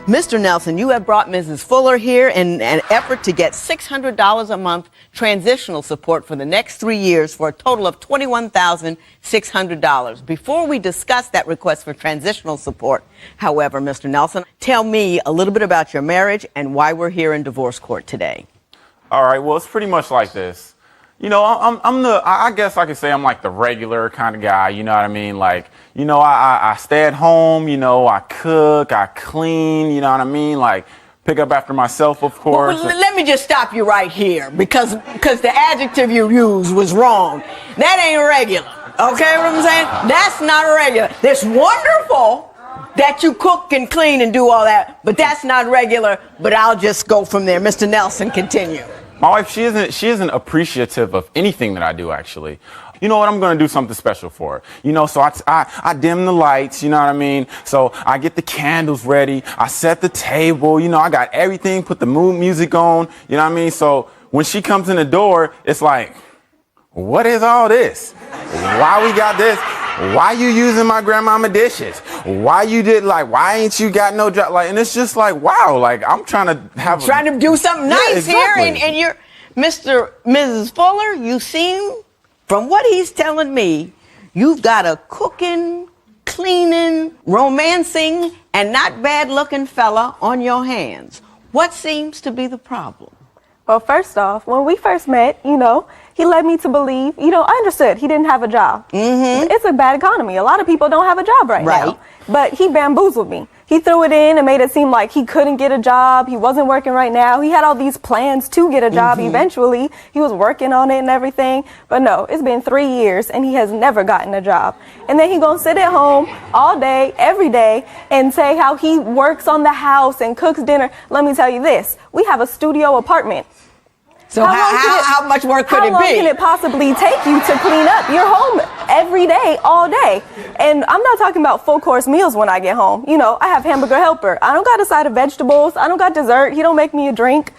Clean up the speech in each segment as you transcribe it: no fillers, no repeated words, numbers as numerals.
Mr. Nelson, you have brought Mrs. Fuller here in an effort to get $600 a month transitional support for the next 3 years for a total of $21,600. Before we discuss that request for transitional support, however, Mr. Nelson, tell me a little bit about your marriage and why we're here in divorce court today. All right, well, it's pretty much like this. You know, I guess I could say I'm like the regular kind of guy, you know what I mean? Like, you know, I stay at home, you know, I cook, I clean, you know what I mean? Like, pick up after myself, of course. Well, let me just stop you right here because the adjective you used was wrong. That ain't regular, okay what I'm saying? That's not regular. It's wonderful that you cook and clean and do all that, but that's not regular, but I'll just go from there. Mr. Nelson, continue. My wife, she isn't appreciative of anything that I do, actually. You know what? I'm going to do something special for her. You know, so I dim the lights, you know what I mean? So I get the candles ready. I set the table. You know, I got everything, put the mood music on, you know what I mean? So when she comes in the door, it's like, what is all this? Why we got this? Why you using my grandmama dishes? Why ain't you got no job? Like, and it's just like, wow, like I'm trying to do something nice exactly. Here, and you're Mrs. Fuller, you seem, from what he's telling me, you've got a cooking, cleaning, romancing, and not bad looking fella on your hands. What seems to be the problem? Well, first off, when we first met, you know, he led me to believe, you know, I understood he didn't have a job. Mm-hmm. It's a bad economy. A lot of people don't have a job right now. But he bamboozled me. He threw it in and made it seem like he couldn't get a job. He wasn't working right now. He had all these plans to get a job eventually. He was working on it and everything. But no, it's been 3 years and he has never gotten a job. And then he gonna sit at home all day, every day, and say how he works on the house and cooks dinner. Let me tell you this. We have a studio apartment. So how much work could it be? How long can it possibly take you to clean up your home every day, all day? And I'm not talking about full course meals when I get home. You know, I have hamburger helper. I don't got a side of vegetables. I don't got dessert. He don't make me a drink.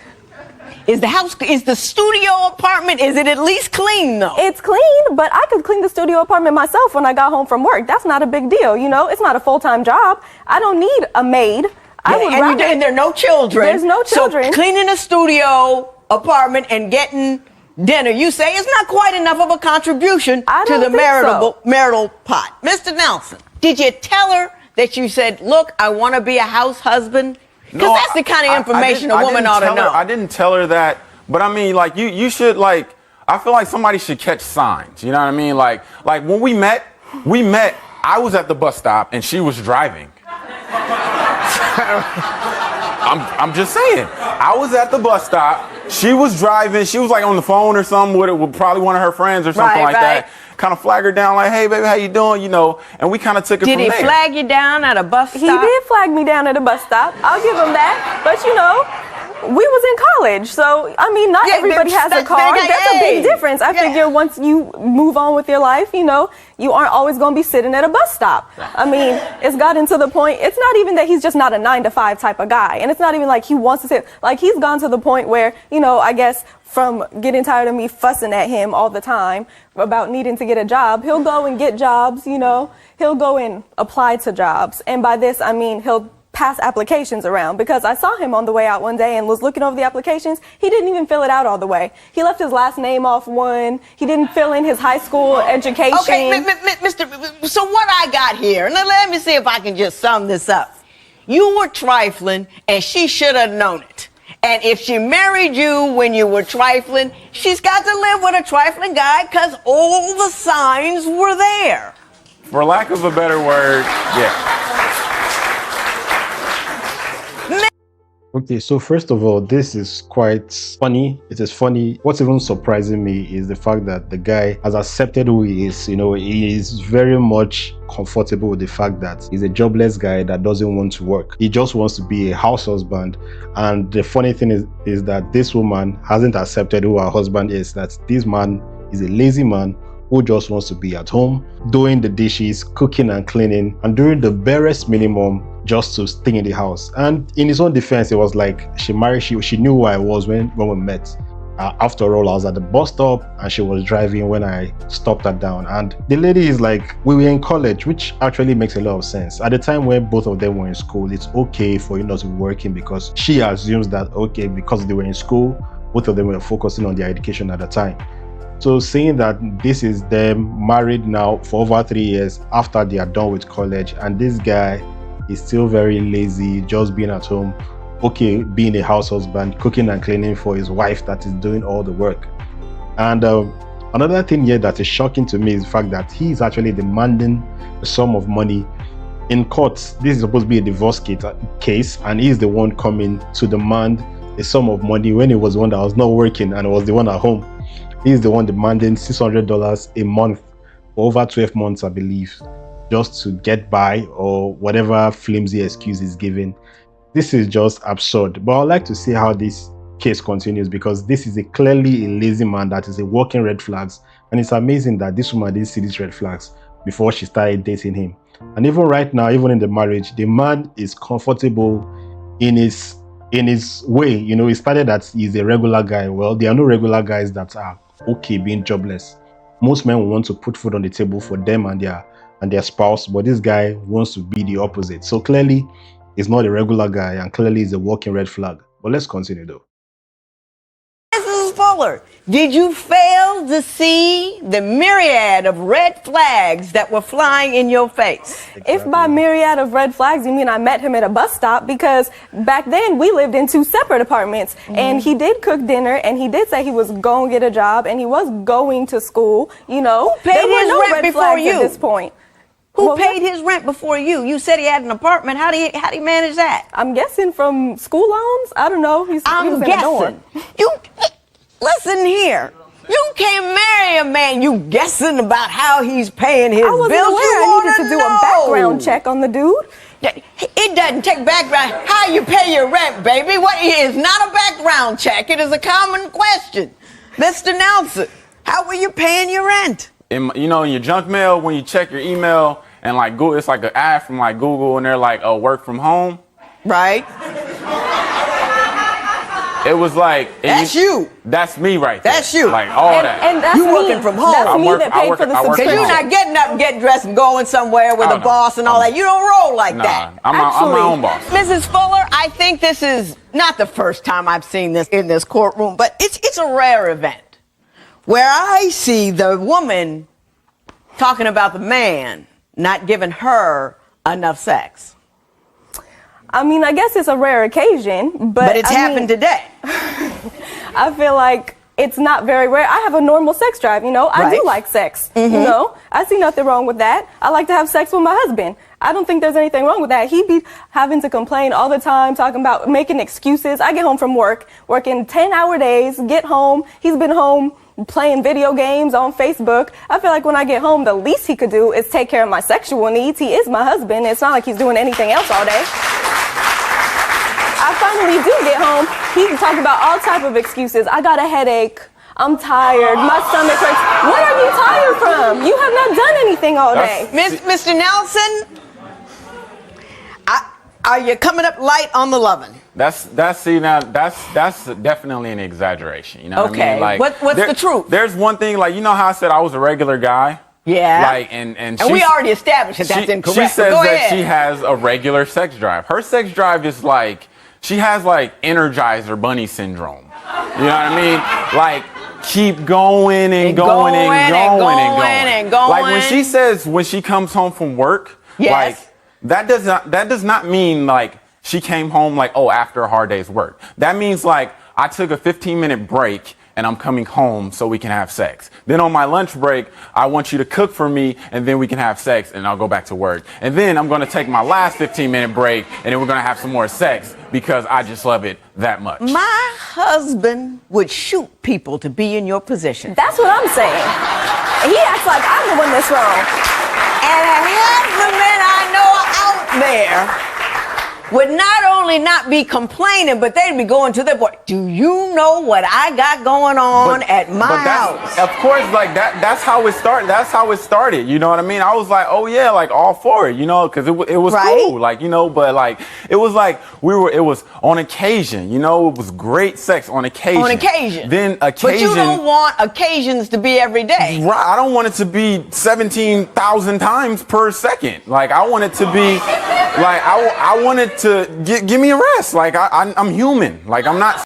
Is the studio apartment, is it at least clean though? It's clean, but I could clean the studio apartment myself when I got home from work. That's not a big deal, you know? It's not a full-time job. I don't need a maid. And there are no children. There's no children. So cleaning a studio apartment and getting dinner, you say, is not quite enough of a contribution to the marital pot. Mr. Nelson, did you tell her that you said, look, I want to be a house husband? Because that's the kind of information a woman ought to know. I didn't tell her that, but I mean, like, you should, like, I feel like somebody should catch signs, you know what I mean? Like when we met, I was at the bus stop and she was driving. I'm just saying. I was at the bus stop. She was driving. She was like on the phone or something with probably one of her friends or something like that. Kind of flag her down like, hey, baby, how you doing? You know, and we kind of took it from there. Did he flag you down at a bus stop? He did flag me down at a bus stop. I'll give him that. But, you know, we was in college. So, I mean, not everybody has a car. That's a big difference. I figure once you move on with your life, you know, you aren't always going to be sitting at a bus stop. I mean, it's gotten to the point, it's not even that he's just not a 9-to-5 type of guy. And it's not even like he wants to sit, like he's gone to the point where, you know, I guess from getting tired of me fussing at him all the time about needing to get a job, he'll go and get jobs, you know, he'll go and apply to jobs. And by this, I mean, he'll pass applications around, because I saw him on the way out one day and was looking over the applications. He didn't even fill it out all the way. He left his last name off one. He didn't fill in his high school education. Okay, Mr. So what I got here, and let me see if I can just sum this up. You were trifling and she should have known it. And if she married you when you were trifling, she's got to live with a trifling guy because all the signs were there. For lack of a better word, yeah. Okay, so first of all, this is quite funny. It is funny. What's even surprising me is the fact that the guy has accepted who he is. You know, he is very much comfortable with the fact that he's a jobless guy that doesn't want to work. He just wants to be a house husband. And the funny thing is that this woman hasn't accepted who her husband is, that this man is a lazy man who just wants to be at home, doing the dishes, cooking and cleaning, and doing the barest minimum just to stay in the house. And in his own defense, it was like she knew who I was when we met. After all, I was at the bus stop and she was driving when I stopped her down. And the lady is like, we were in college, which actually makes a lot of sense. At the time when both of them were in school, it's okay for you not to be working because she assumes that, okay, because they were in school, both of them were focusing on their education at the time. So saying that this is them married now for over 3 years after they are done with college, and this guy is still very lazy, just being at home, okay, being a house husband, cooking and cleaning for his wife that is doing all the work. And another thing here that is shocking to me is the fact that he is actually demanding a sum of money in court. This is supposed to be a divorce case, and he is the one coming to demand a sum of money when he was the one that was not working and was the one at home. He is the one demanding $600 a month for over 12 months, I believe, just to get by or whatever flimsy excuse is given. This is just absurd. But I'd like to see how this case continues, because this is clearly a lazy man that is a walking red flags. And it's amazing that this woman didn't see these red flags before she started dating him. And even right now, even in the marriage, the man is comfortable in his way. You know, he started that he's a regular guy. Well, there are no regular guys that are okay being jobless. Most men want to put food on the table for them and their spouse, but this guy wants to be the opposite. So clearly, he's not a regular guy, and clearly he's a walking red flag. But let's continue though. Mrs. Fuller, did you fail to see the myriad of red flags that were flying in your face? Exactly. If by myriad of red flags you mean I met him at a bus stop, because back then we lived in 2 separate apartments, and he did cook dinner, and he did say he was going to get a job, and he was going to school, you know. Who paid there were his no rent red before flags you? at this point. Who Well, paid his rent before you? You said he had an apartment. How do you manage that? I'm guessing from school loans. I don't know. He was I'm in a dorm. guessing. You listen here. You can't marry a man you guessing about how he's paying his I wasn't bills. aware You I needed wanna to do know. a background check on the dude. It doesn't take background. How you pay your rent, baby? What it is not a background check. It is a common question. Mr. Nelson, how were you paying your rent? In your junk mail, when you check your email and like Google, it's like an ad from like Google, and they're like, "Oh, work from home." Right. It was like That's you. That's me right there. That's you. Like all that. And that's You me. working from home. That's I me work- that I paid work- for the I work Because from you're home. not getting up and getting dressed and going somewhere with Oh, a no. boss and all that. You don't roll like Nah, that. I'm my own boss. Mrs. Fuller, I think this is not the first time I've seen this in this courtroom, but it's a rare event where I see the woman talking about the man not giving her enough sex. I mean, I guess it's a rare occasion, But it's happened today. I feel like it's not very rare. I have a normal sex drive, you know. I do Right. like sex, you know. I see nothing wrong with that. I like to have sex with my husband. I don't think there's anything wrong with that. He be having to complain all the time, talking about making excuses. I get home from work, working 10-hour days, get home. He's been home playing video games on Facebook. I feel like when I get home, the least he could do is take care of my sexual needs. He is my husband. It's not like he's doing anything else all day. I finally do get home. He can talk about all type of excuses. I got a headache. I'm tired. My stomach hurts. What are you tired from? You have not done anything all day. Mr. Nelson, are you coming up light on the loving? That's definitely an exaggeration. You know what I Okay. mean? Like, What's the truth? There's one thing, like, you know how I said I was a regular guy? Yeah. Like, and we already established that that's incorrect. She says Go that ahead. she has a regular sex drive. Her sex drive is like, she has like Energizer Bunny syndrome. You know what I mean? Like, keep going and going and going and going. Like when she says when she comes home from work, Yes. like that does not mean like she came home like, oh, after a hard day's work. That means like I took a 15-minute break and I'm coming home so we can have sex. Then on my lunch break, I want you to cook for me and then we can have sex and I'll go back to work. And then I'm gonna take my last 15-minute break and then we're gonna have some more sex because I just love it that much. My husband would shoot people to be in your position. That's what I'm saying. And he acts like I'm the one that's wrong. And half the men I know out there would not only not be complaining, but they'd be going to their boy. Do you know what I got going on at my house? Of course, like that's how it started. That's how it started. You know what I mean? I was like, oh yeah, like all for it, you know, because it was cool, like, you know, but like it was like it was on occasion, you know, it was great sex on occasion. On occasion. Then occasion. But you don't want occasions to be every day. Right. I don't want it to be 17,000 times per second. Like I want it to be like I want it to give me a rest. Like I'm human. Like I'm not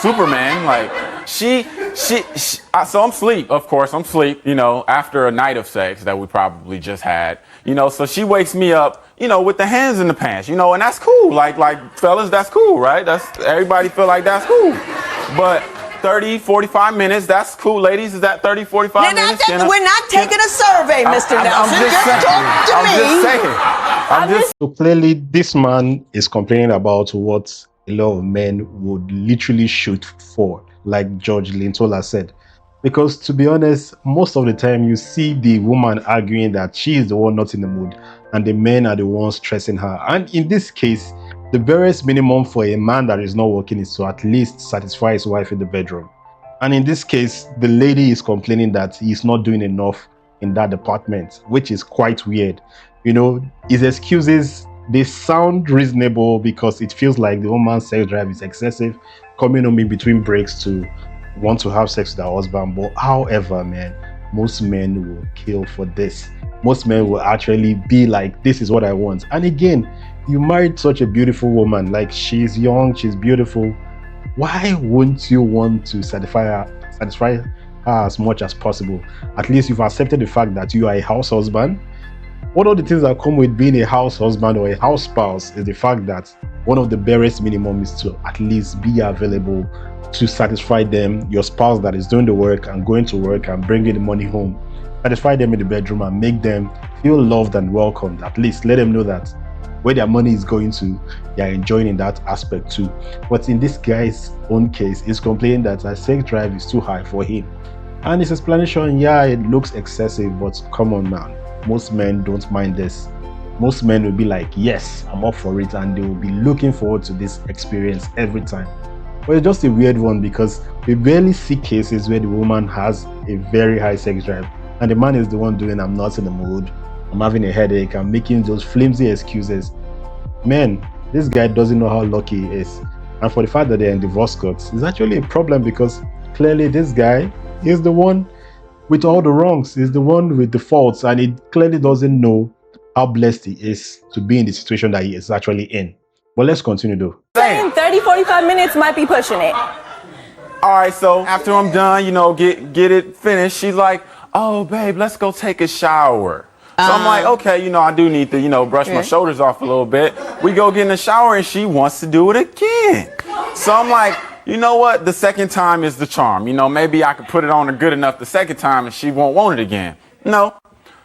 Superman. Like so I'm asleep, of course. I'm asleep, you know, after a night of sex that we probably just had, you know, so she wakes me up, you know, with the hands in the pants, you know, and that's cool. Like fellas, that's cool, right? That's everybody feel like that's cool. But 30, 45 minutes, that's cool. Ladies, is that 30, 45 minutes? We're not taking a survey, Mr. Nelson. I'm just saying. So clearly, this man is complaining about what a lot of men would literally shoot for, like George Lintola said. Because to be honest, most of the time you see the woman arguing that she is the one not in the mood and the men are the ones stressing her. And in this case, the barest minimum for a man that is not working is to at least satisfy his wife in the bedroom. And in this case, the lady is complaining that he's not doing enough in that department, which is quite weird. You know, his excuses, they sound reasonable because it feels like the woman's sex drive is excessive, coming home in between breaks to want to have sex with her husband. But however, man, most men will kill for this. Most men will actually be like, this is what I want. And again, you married such a beautiful woman, like she's young, she's beautiful. Why wouldn't you want to satisfy her as much as possible? At least you've accepted the fact that you are a house husband. One of the things that come with being a house husband or a house spouse is the fact that one of the barest minimum is to at least be available to satisfy them, your spouse that is doing the work and going to work and bringing the money home. Satisfy them in the bedroom and make them feel loved and welcomed. At least let them know that where their money is going to, they are enjoying in that aspect too. But in this guy's own case, he's complaining that her sex drive is too high for him. And his explanation, yeah, it looks excessive, but come on, man. Most men don't mind this. Most men will be like, yes, I'm up for it, and they will be looking forward to this experience every time. But it's just a weird one because we barely see cases where the woman has a very high sex drive and the man is the one doing, I'm not in the mood, I'm having a headache, I'm making those flimsy excuses. Man, this guy doesn't know how lucky he is. And for the fact that they're in divorce courts, it's actually a problem because clearly this guy is the one with all the wrongs, is the one with the faults, and he clearly doesn't know how blessed he is to be in the situation that he is actually in. But let's continue though. 30, 45 minutes might be pushing it. All right, so after I'm done, you know, get it finished, she's like, oh, babe, let's go take a shower. So I'm like, okay, you know, I do need to, you know, brush my shoulders off a little bit. We go get in the shower and she wants to do it again. So I'm like, you know what? The second time is the charm. You know, maybe I could put it on her good enough the second time and she won't want it again. No.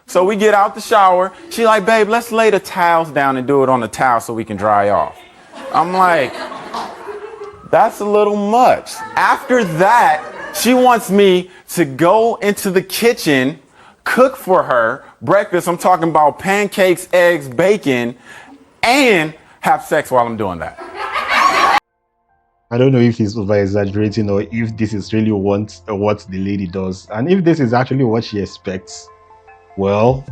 So we get out the shower. She like, babe, let's lay the towels down and do it on the towel so we can dry off. I'm like, that's a little much. After that, she wants me to go into the kitchen, cook for her breakfast. I'm talking about pancakes, eggs, bacon, and have sex while I'm doing that. I don't know if he's over-exaggerating or if this is really what the lady does. And if this is actually what she expects, well,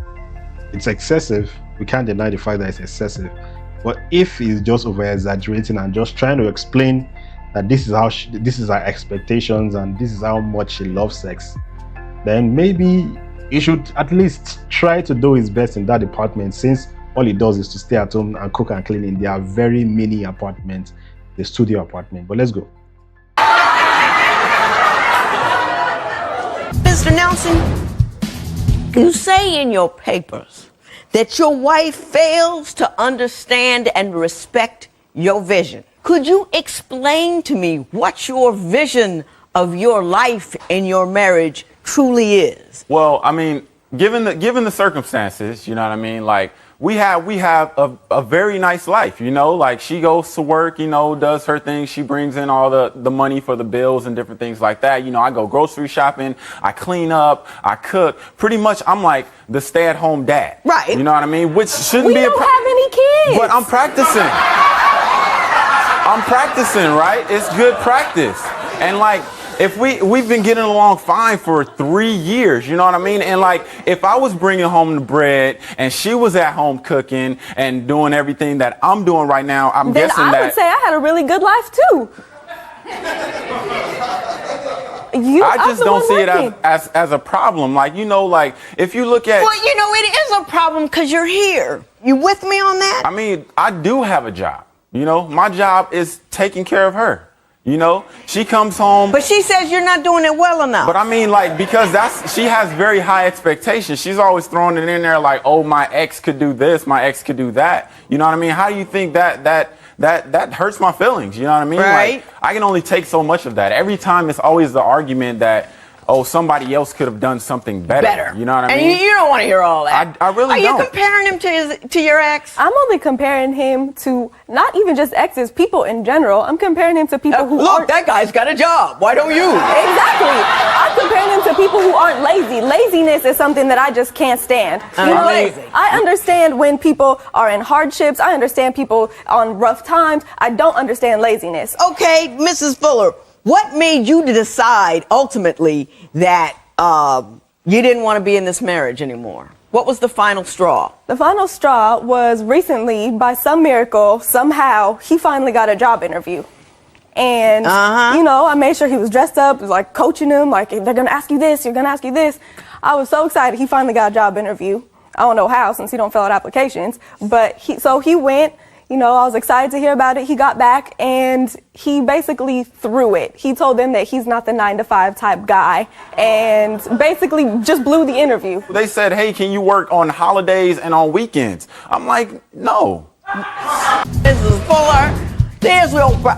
it's excessive. We can't deny the fact that it's excessive. But if he's just over-exaggerating and just trying to explain that this is her expectations and this is how much she loves sex, then maybe he should at least try to do his best in that department, since all he does is to stay at home and cook and clean in their very mini apartment, the studio apartment. But let's go. Mr. Nelson, you say in your papers that your wife fails to understand and respect your vision. Could you explain to me what your vision of your life and your marriage truly is? Well, I mean, given the circumstances, you know what I mean? Like, we have a very nice life, you know, like she goes to work, you know, does her thing. She brings in all the money for the bills and different things like that. You know, I go grocery shopping, I clean up, I cook. Pretty much I'm like the stay-at-home dad. Right. You know what I mean? Which shouldn't We be don't have any many kids. But I'm practicing. I'm practicing, right? It's good practice. And like, if we've been getting along fine for 3 years, you know what I mean? And like, if I was bringing home the bread and she was at home cooking and doing everything that I'm doing right now, I'm then guessing I would say I had a really good life too. I just don't see it as a problem. Like, you know, like if you look at. Well, you know, it is a problem because you're here. You with me on that? I mean, I do have a job. You know, my job is taking care of her. You know, she comes home. But she says you're not doing it well enough. But I mean, like, because she has very high expectations. She's always throwing it in there like, oh, my ex could do this, my ex could do that. You know what I mean? How do you think that hurts my feelings? You know what I mean? Right. Like, I can only take so much of that. Every time it's always the argument that, oh, somebody else could have done something better. You know what I mean? And you don't want to hear all that. I really don't. Are you comparing him to your ex? I'm only comparing him to not even just exes, people in general. I'm comparing him to people who look, aren't. that guy's got a job. Why don't you? Exactly. I'm comparing him to people who aren't lazy. Laziness is something that I just can't stand. I'm lazy. I understand when people are in hardships. I understand people on rough times. I don't understand laziness. Okay, Mrs. Fuller, what made you to decide ultimately that you didn't want to be in this marriage anymore? What was the final straw? The final straw was recently, by some miracle, somehow, he finally got a job interview. And, you know, I made sure he was dressed up, was like coaching him, like, they're going to ask you this, you're going to ask you this. I was so excited. He finally got a job interview. I don't know how, since he don't fill out applications. But he went. You know, I was excited to hear about it. He got back and he basically threw it. He told them that he's not the 9-to-5 type guy and basically just blew the interview. They said, hey, can you work on holidays and on weekends? I'm like, no. Mrs. Fuller,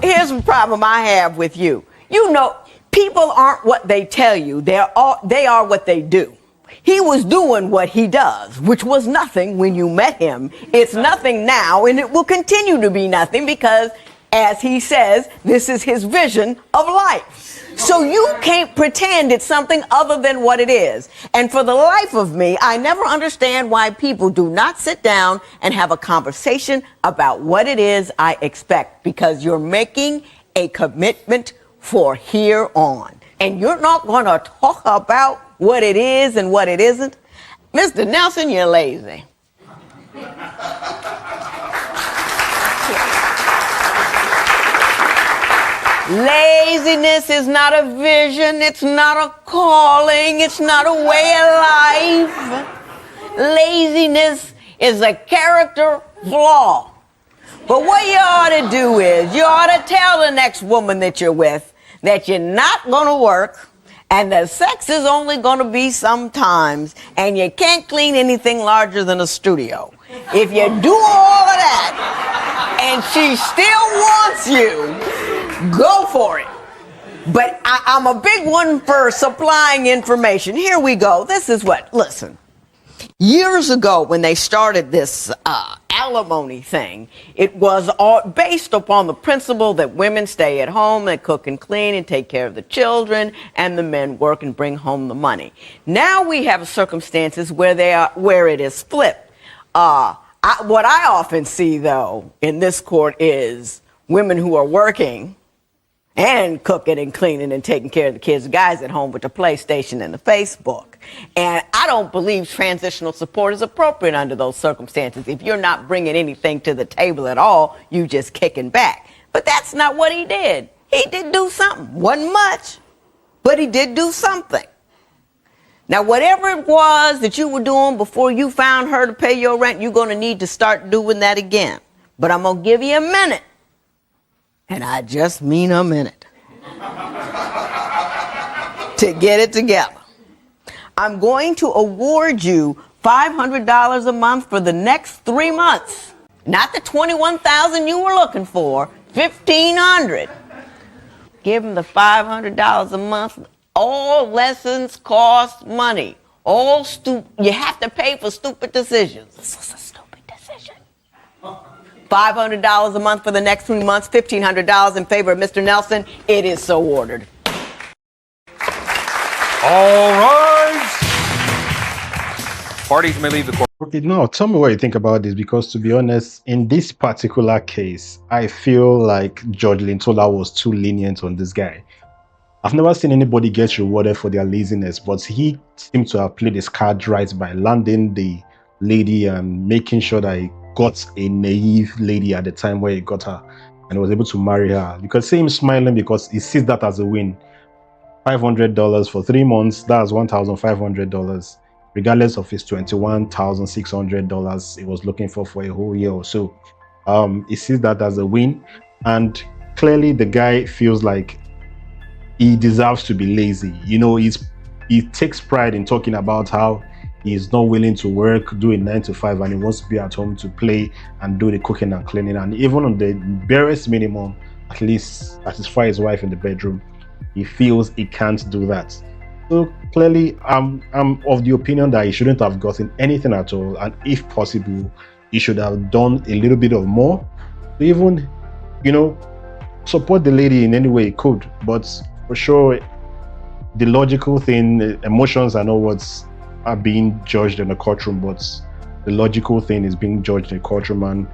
here's the problem I have with you. You know, people aren't what they tell you. They are what they do. He was doing what he does, which was nothing when you met him. It's nothing now, and it will continue to be nothing because, as he says, this is his vision of life. So you can't pretend it's something other than what it is. And for the life of me, I never understand why people do not sit down and have a conversation about what it is I expect, because you're making a commitment for here on. And you're not going to talk about what it is and what it isn't. Mr. Nelson, you're lazy. Laziness is not a vision, it's not a calling, it's not a way of life. Laziness is a character flaw. But what you ought to do is, you ought to tell the next woman that you're with that you're not going to work, and the sex is only going to be sometimes, and you can't clean anything larger than a studio. If you do all of that, and she still wants you, go for it. But I'm a big one for supplying information. Here we go. This is what, listen. Years ago, when they started this alimony thing, it was all based upon the principle that women stay at home and cook and clean and take care of the children, and the men work and bring home the money. Now we have circumstances where it is flipped. What I often see, though, in this court is women who are working and cooking and cleaning and taking care of the kids, guys at home with the PlayStation and the Facebook. And I don't believe transitional support is appropriate under those circumstances. If you're not bringing anything to the table at all, you just kicking back. But that's not what he did. He did do something. Wasn't much, but he did do something. Now, whatever it was that you were doing before you found her to pay your rent, you're going to need to start doing that again. But I'm going to give you a minute. And I just mean a minute, to get it together. I'm going to award you $500 a month for the next 3 months. Not the $21,000 you were looking for, $1,500. Give him the $500 a month. All lessons cost money. You have to pay for stupid decisions. This was a stupid decision. $500 a month for the next 3 months, $1,500 in favor of Mr. Nelson. It is so ordered. All rise. Parties may leave the court. Okay, now tell me what you think about this, because to be honest, in this particular case, I feel like Judge Lintola was too lenient on this guy. I've never seen anybody get rewarded for their laziness, but he seemed to have played his card right by landing the lady and making sure that he got a naive lady at the time where he got her and was able to marry her. You can see him smiling because he sees that as a win. $500 for 3 months, that's $1,500, regardless of his $21,600 he was looking for a whole year or so. He sees that as a win, and clearly the guy feels like he deserves to be lazy. You know, he takes pride in talking about how he's not willing to work, do a 9 to 5, and he wants to be at home to play and do the cooking and cleaning. And even on the barest minimum, at least satisfy his wife in the bedroom, he feels he can't do that. So clearly, I'm of the opinion that he shouldn't have gotten anything at all, and if possible, he should have done a little bit of more to even, you know, support the lady in any way he could. But for sure, the logical thing, emotions are not what are being judged in the courtroom, but the logical thing is being judged in the courtroom. And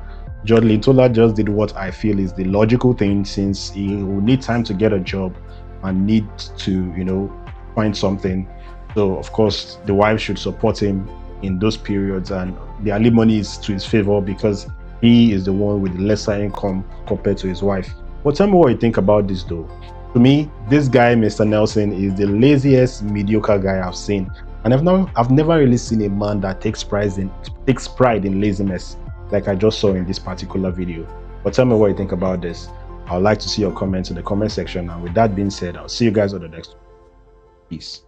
Judge Lintola just did what I feel is the logical thing, since he will need time to get a job and need to, you know, find something. So of course, the wife should support him in those periods, and the alimony is to his favor because he is the one with the lesser income compared to his wife. But tell me what you think about this though. To me, this guy, Mr. Nelson, is the laziest, mediocre guy I've seen. And I've never really seen a man that takes pride in laziness like I just saw in this particular video. But tell me what you think about this. I would like to see your comments in the comment section. And with that being said, I'll see you guys on the next one. Peace.